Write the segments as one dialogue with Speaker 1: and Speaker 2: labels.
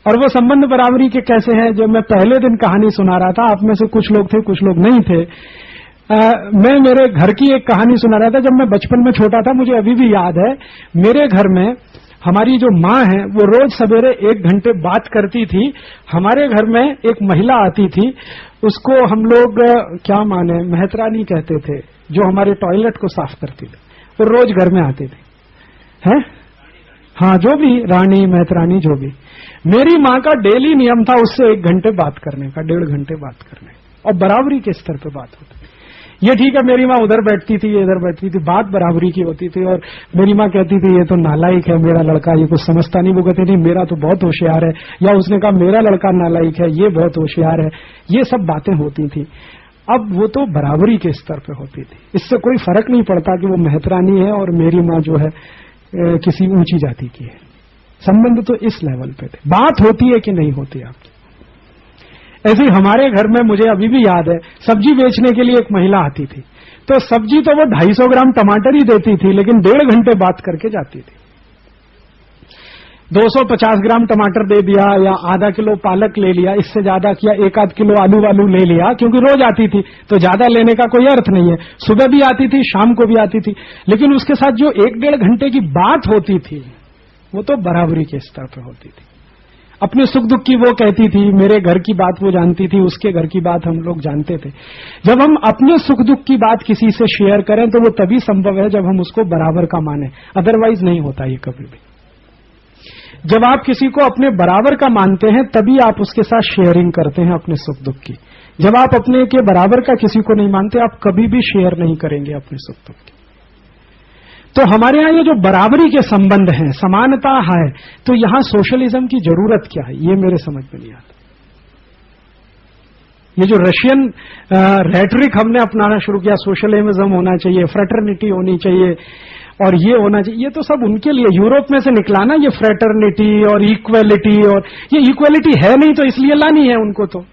Speaker 1: और वो संबंध बराबरी के कैसे हैं, जो मैं पहले दिन कहानी सुना रहा था, आप में से कुछ लोग थे कुछ लोग नहीं थे। मैं मेरे घर की एक कहानी सुना रहा था। जब मैं बचपन में छोटा था, मुझे अभी भी याद है, मेरे घर में हमारी जो माँ है वो रोज सवेरे 1 घंटे बात करती थी। हमारे घर में एक महिला आती थी, उसको हम लोग क्या माने मेहतरानी कहते थे, जो हमारे टॉयलेट को साफ करती थी। वो रोज घर में आते थे, हैं? हाँ, जो भी, रानी मेहतरानी जो भी। मेरी माँ का डेली नियम था उससे 1 घंटे बात करने का, 1.5 घंटे बात करने का, और बराबरी के स्तर पे बात होती। ये ठीक है, मेरी माँ उधर बैठती थी, ये इधर बैठती थी, बात बराबरी की होती थी। और मेरी माँ कहती थी ये तो नालायक है मेरा लड़का, ये कुछ समझता नहीं। वो कहती थी मेरा तो बहुत होशियार है, या उसने कहा मेरा लड़का नालायक है, ये बहुत होशियार है। ये सब बातें होती थी। अब वो तो बराबरी के स्तर पे होती थी, इससे कोई फर्क नहीं पड़ता कि वो मेहतरानी है और मेरी माँ जो है किसी ऊंची जाति की है। संबंध तो इस लेवल पे थे। बात होती है कि नहीं होती आपकी? ऐसे ही हमारे घर में मुझे अभी भी याद है, सब्जी बेचने के लिए एक महिला आती थी, तो सब्जी तो वो 250 ग्राम टमाटर ही देती थी, लेकिन 1.5 घंटे बात करके जाती थी। 250 ग्राम टमाटर दे दिया, या आधा किलो पालक ले लिया, इससे ज्यादा किया 1 आध किलो आलू वालू ले लिया, क्योंकि रोज आती थी तो ज्यादा लेने का कोई अर्थ नहीं है। सुबह भी आती थी, शाम को भी आती थी, लेकिन उसके साथ जो 1-1.5 घंटे की बात होती थी वो तो बराबरी के स्तर पर होती थी। अपने सुख दुख की वो कहती थी, मेरे घर की बात वो जानती थी, उसके घर की बात हम लोग जानते थे। जब हम अपने सुख दुख की बात किसी से शेयर करें तो वो तभी संभव है जब हम उसको बराबर का माने, अदरवाइज नहीं होता ये कभी भी। जब आप किसी को अपने बराबर का मानते हैं तभी आप उसके साथ शेयरिंग करते हैं अपने सुख दुख की। जब आप अपने के बराबर का किसी को नहीं मानते, आप कभी भी शेयर नहीं करेंगे अपने सुख दुख की। तो हमारे यहां ये जो बराबरी के संबंध हैं, समानता है, तो यहां सोशलिज्म की जरूरत क्या है, ये मेरे समझ में नहीं आता। ये जो रशियन रेटरिक हमने अपनाना शुरू किया, सोशलिज्म होना चाहिए, फ्रेटर्निटी होनी चाहिए और ये होना चाहिए, ये तो सब उनके लिए यूरोप में से निकला ना, ये फ्रेटर्निटी और इक्वेलिटी। और ये इक्वेलिटी है नहीं तो इसलिए लानी है उनको। तो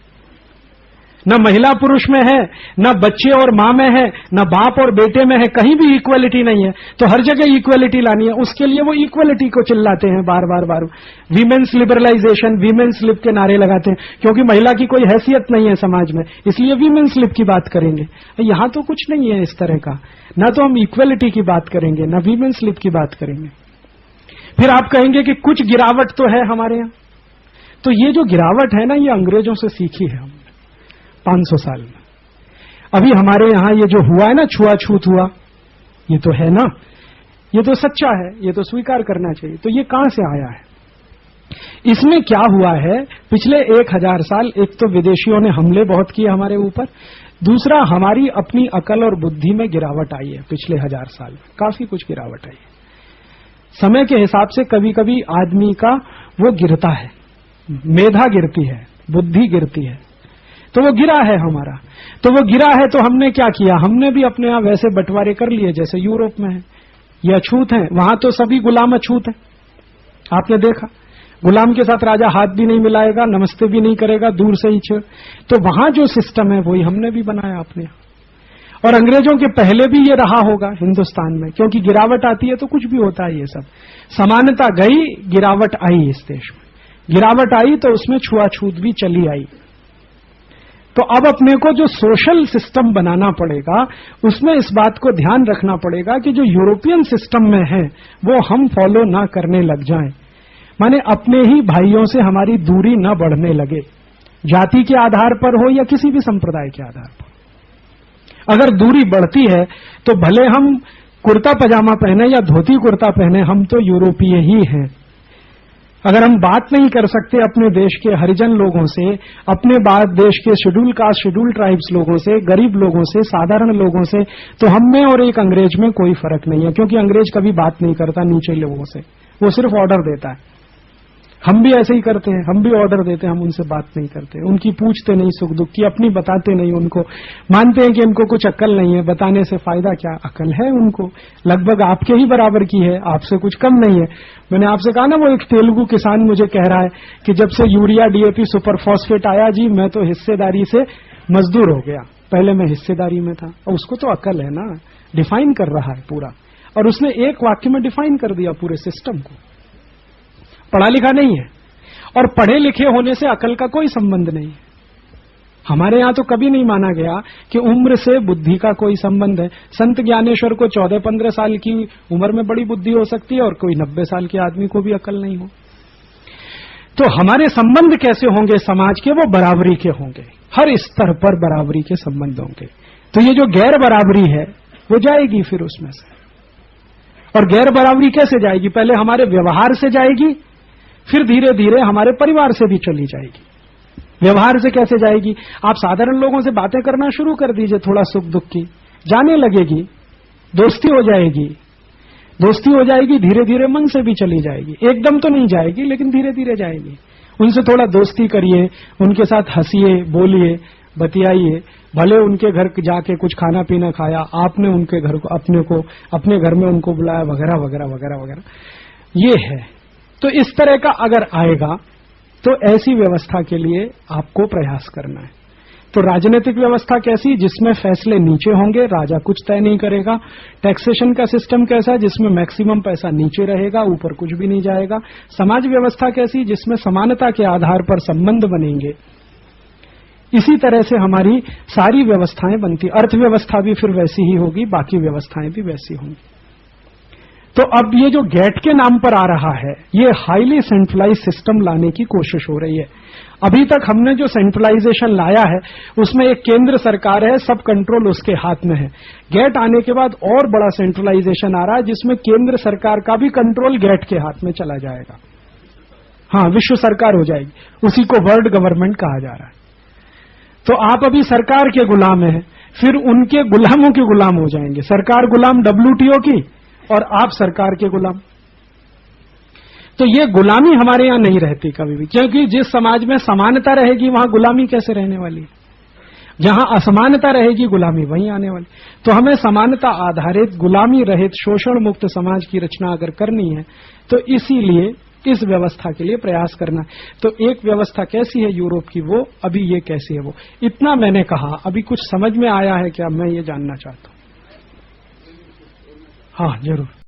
Speaker 1: न महिला पुरुष में है, न बच्चे और मां में है, न बाप और बेटे में है, कहीं भी इक्वेलिटी नहीं है। तो हर जगह इक्वेलिटी लानी है, उसके लिए वो इक्वेलिटी को चिल्लाते हैं बार बार। वीमेन्स लिबरलाइजेशन, वीमेन्स लिब के नारे लगाते हैं, क्योंकि महिला की कोई हैसियत नहीं है समाज में, इसलिए वीमेन्स लिब की बात करेंगे। यहां तो कुछ नहीं है इस तरह का, ना तो हम इक्वेलिटी की बात करेंगे, ना वीमेन्स लिब की बात करेंगे। फिर आप कहेंगे कि कुछ गिरावट तो है हमारे यहां। तो ये जो गिरावट है ना, ये अंग्रेजों से सीखी है हमने 500 साल में। अभी हमारे यहां ये जो हुआ है ना, छुआछूत हुआ, ये तो है ना, ये तो सच्चा है, ये तो स्वीकार करना चाहिए। तो ये कहां से आया है? इसमें क्या हुआ है, पिछले 1000 साल एक तो विदेशियों ने हमले बहुत किए हमारे ऊपर, दूसरा हमारी अपनी अकल और बुद्धि में गिरावट आई है। पिछले 1000 साल में काफी कुछ गिरावट आई है। समय के हिसाब से कभी कभी आदमी का वो गिरता है, मेधा गिरती है, बुद्धि गिरती है, तो वो गिरा है हमारा। तो वो गिरा है तो हमने क्या किया, हमने भी अपने यहां वैसे बंटवारे कर लिए जैसे यूरोप में है। ये अछूत है, वहां तो सभी गुलाम अछूत है। आपने देखा, गुलाम के साथ राजा हाथ भी नहीं मिलाएगा, नमस्ते भी नहीं करेगा, दूर से ही छेड़। तो वहां जो सिस्टम है वही हमने भी बनाया अपने यहां। और अंग्रेजों के पहले भी ये रहा होगा हिंदुस्तान में, क्योंकि गिरावट आती है तो कुछ भी होता है। ये सब समानता गई, गिरावट आई इस देश में। गिरावट आई तो उसमें छुआछूत भी चली आई। तो अब अपने को जो सोशल सिस्टम बनाना पड़ेगा, उसमें इस बात को ध्यान रखना पड़ेगा कि जो यूरोपियन सिस्टम में है वो हम फॉलो ना करने लग जाएं। माने अपने ही भाइयों से हमारी दूरी न बढ़ने लगे, जाति के आधार पर हो या किसी भी संप्रदाय के आधार पर। अगर दूरी बढ़ती है तो भले हम कुर्ता पजामा पहने या धोती कुर्ता पहने, हम तो यूरोपीय ही हैं। अगर हम बात नहीं कर सकते अपने देश के हरिजन लोगों से, अपने देश के शेड्यूल कास्ट शेड्यूल ट्राइब्स लोगों से, गरीब लोगों से, साधारण लोगों से, तो हम में और एक अंग्रेज में कोई फर्क नहीं है, क्योंकि अंग्रेज कभी बात नहीं करता नीचे लोगों से, वो सिर्फ ऑर्डर देता है। हम भी ऐसे ही करते हैं, हम भी ऑर्डर देते हैं, हम उनसे बात नहीं करते, उनकी पूछते नहीं सुख दुख की, अपनी बताते नहीं उनको, मानते हैं कि इनको कुछ अक्ल नहीं है, बताने से फायदा क्या, अक्ल है उनको, लगभग आपके ही बराबर की है, आपसे कुछ कम नहीं है। मैंने आपसे कहा ना, वो एक तेलुगु किसान मुझे कह रहा है कि जब से यूरिया डीएपी सुपर फॉस्फेट आया जी, मैं तो हिस्सेदारी से मजदूर हो गया, पहले मैं हिस्सेदारी में था। और उसको तो अक्ल है ना, डिफाइन कर रहा है पूरा, और उसने एक वाक्य में डिफाइन कर दिया पूरे सिस्टम को, पढ़ा लिखा नहीं है। और पढ़े लिखे होने से अकल का कोई संबंध नहीं है। हमारे यहां तो कभी नहीं माना गया कि उम्र से बुद्धि का कोई संबंध है। संत ज्ञानेश्वर को 14-15 साल की उम्र में बड़ी बुद्धि हो सकती है और कोई 90 साल के आदमी को भी अकल नहीं हो। तो हमारे संबंध कैसे होंगे समाज के? वो बराबरी के होंगे, हर स्तर पर बराबरी के संबंध होंगे। तो ये जो गैर बराबरी है वो जाएगी फिर उसमें से। और गैर बराबरी कैसे जाएगी? पहले हमारे व्यवहार से जाएगी, फिर धीरे धीरे हमारे परिवार से भी चली जाएगी। व्यवहार से कैसे जाएगी? आप साधारण लोगों से बातें करना शुरू कर दीजिए, थोड़ा सुख दुख की, जाने लगेगी, दोस्ती हो जाएगी। दोस्ती हो जाएगी, धीरे धीरे मन से भी चली जाएगी। एकदम तो नहीं जाएगी, लेकिन धीरे धीरे जाएगी। उनसे थोड़ा दोस्ती करिए, उनके साथ हंसिए, बोलिए, बतियाइए। भले उनके घर जाके कुछ खाना पीना खाया, आपने उनके घर को अपने घर में उनको बुलाया, वगैरह वगैरह वगैरह वगैरह। ये है। तो इस तरह का अगर आएगा तो ऐसी व्यवस्था के लिए आपको प्रयास करना है। तो राजनीतिक व्यवस्था कैसी? जिसमें फैसले नीचे होंगे, राजा कुछ तय नहीं करेगा। टैक्सेशन का सिस्टम कैसा? जिसमें मैक्सिमम पैसा नीचे रहेगा, ऊपर कुछ भी नहीं जाएगा। समाज व्यवस्था कैसी? जिसमें समानता के आधार पर संबंध बनेंगे। इसी तरह से हमारी सारी व्यवस्थाएं बनती। अर्थव्यवस्था भी फिर वैसी ही होगी, बाकी व्यवस्थाएं भी वैसी होंगी। तो अब ये जो गेट के नाम पर आ रहा है, ये हाईली सेंट्रलाइज सिस्टम लाने की कोशिश हो रही है। अभी तक हमने जो सेंट्रलाइजेशन लाया है उसमें एक केंद्र सरकार है, सब कंट्रोल उसके हाथ में है। गेट आने के बाद और बड़ा सेंट्रलाइजेशन आ रहा है, जिसमें केंद्र सरकार का भी कंट्रोल गेट के हाथ में चला जाएगा। हाँ, विश्व सरकार हो जाएगी, उसी को वर्ल्ड गवर्नमेंट कहा जा रहा है। तो आप अभी सरकार के गुलाम हैं, फिर उनके गुलामों के गुलाम हो जाएंगे। सरकार गुलाम WTO की और आप सरकार के गुलाम। तो ये गुलामी हमारे यहां नहीं रहती कभी भी, क्योंकि जिस समाज में समानता रहेगी वहां गुलामी कैसे रहने वाली है? जहां असमानता रहेगी गुलामी वहीं आने वाली। तो हमें समानता आधारित, गुलामी रहित, शोषण मुक्त समाज की रचना अगर करनी है तो इसीलिए इस व्यवस्था के लिए प्रयास करना। तो एक व्यवस्था कैसी है यूरोप की, वो अभी ये कैसी है वो। इतना मैंने कहा। अभी कुछ समझ में आया है क्या? मैं ये जानना चाहता हूं। हाँ, जरूर।